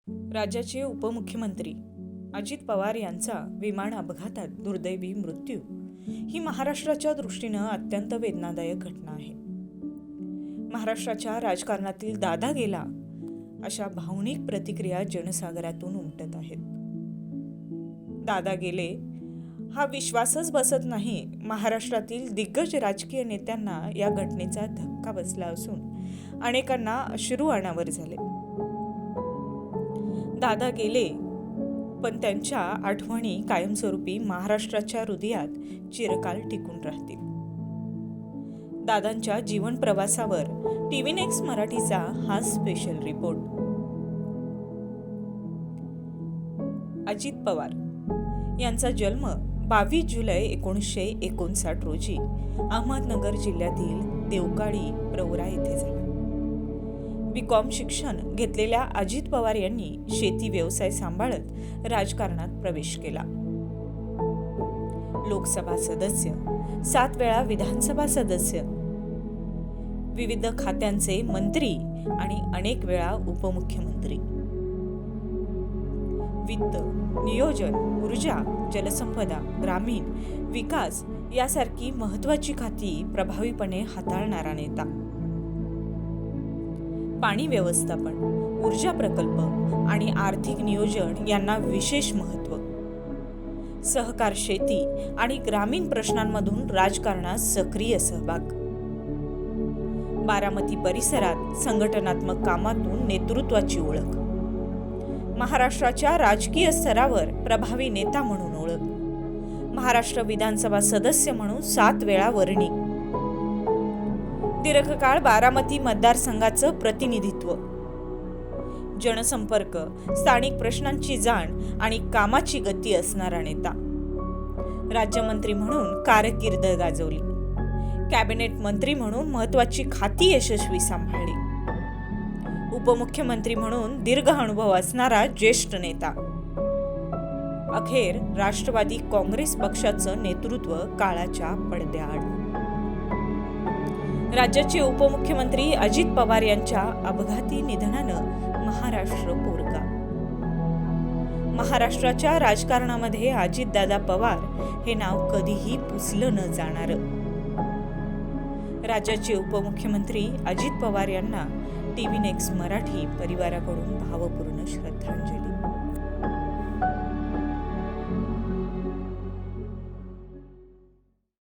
राज्याचे उपमुख्यमंत्री अजित पवार यांचा विमान अपघातात दुर्दैवी मृत्यू ही महाराष्ट्राच्या दृष्टीनं अत्यंत वेदनादायक घटना आहे. महाराष्ट्राच्या राजकारणातील दादा गेला अशा भावनिक प्रतिक्रिया जनसागरातून उमटत आहेत. दादा गेले हा विश्वासच बसत नाही. महाराष्ट्रातील दिग्गज राजकीय नेत्यांना या घटनेचा धक्का बसला असून अनेकांना अश्रू अनावर झाले. दादा गेले, पण त्यांच्या आठवणी कायमस्वरूपी महाराष्ट्राच्या हृदयात चिरकाल टिकून राहतील. दादांच्या जीवन प्रवासावर टीव्ही नेक्स्ट मराठीचा हा स्पेशल रिपोर्ट. अजित पवार यांचा जन्म 22 जुलै 1959 रोजी अहमदनगर जिल्ह्यातील देवकाळी प्रवरा येथे झाला. BCom शिक्षण घेतलेल्या अजित पवार यांनी शेती व्यवसाय सांभाळत राजकारणात प्रवेश केला. लोकसभा सदस्य, 7 वेळा विधानसभा सदस्य, विविध खात्यांचे मंत्री आणि अनेक वेळा उपमुख्यमंत्री. वित्त, नियोजन, ऊर्जा, जलसंपदा, ग्रामीण विकास यासारखी महत्त्वाची खाती प्रभावीपणे हाताळणारा नेता. पाणी व्यवस्थापन, ऊर्जा प्रकल्प आणि आर्थिक नियोजन यांना विशेष महत्त्व. सहकार शेती आणि ग्रामीण प्रश्नांमधून राजकारणात सक्रिय सहभाग. बारामती परिसरात संघटनात्मक कामातून नेतृत्वाची ओळख. महाराष्ट्राच्या राजकीय स्तरावर प्रभावी नेता म्हणून ओळख. महाराष्ट्र विधानसभा सदस्य म्हणून 7 वेळा वर्णी. दीर्घकाळ बारामती मतदारसंघाचं प्रतिनिधित्व. जनसंपर्क, स्थानिक प्रश्नांची जाण आणि कामाची गती असणारा नेता. राज्यमंत्री म्हणून कारकीर्द गाजवली. कॅबिनेट मंत्री म्हणून महत्त्वाची खाती यशस्वी सांभाळली. उपमुख्यमंत्री म्हणून दीर्घ अनुभव असणारा ज्येष्ठ नेता. अखेर राष्ट्रवादी काँग्रेस पक्षाचं नेतृत्व काळाच्या पडद्याआड. राज्याचे उपमुख्यमंत्री अजित पवार यांच्या अपघाती निधनानं महाराष्ट्र पोरका. महाराष्ट्राच्या राजकारणामध्ये अजितदादा पवार हे नाव कधीही पुसलं न जाणारं. राज्याचे उपमुख्यमंत्री अजित पवार यांना टीव्ही नेक्स्ट मराठी परिवाराकडून भावपूर्ण श्रद्धांजली.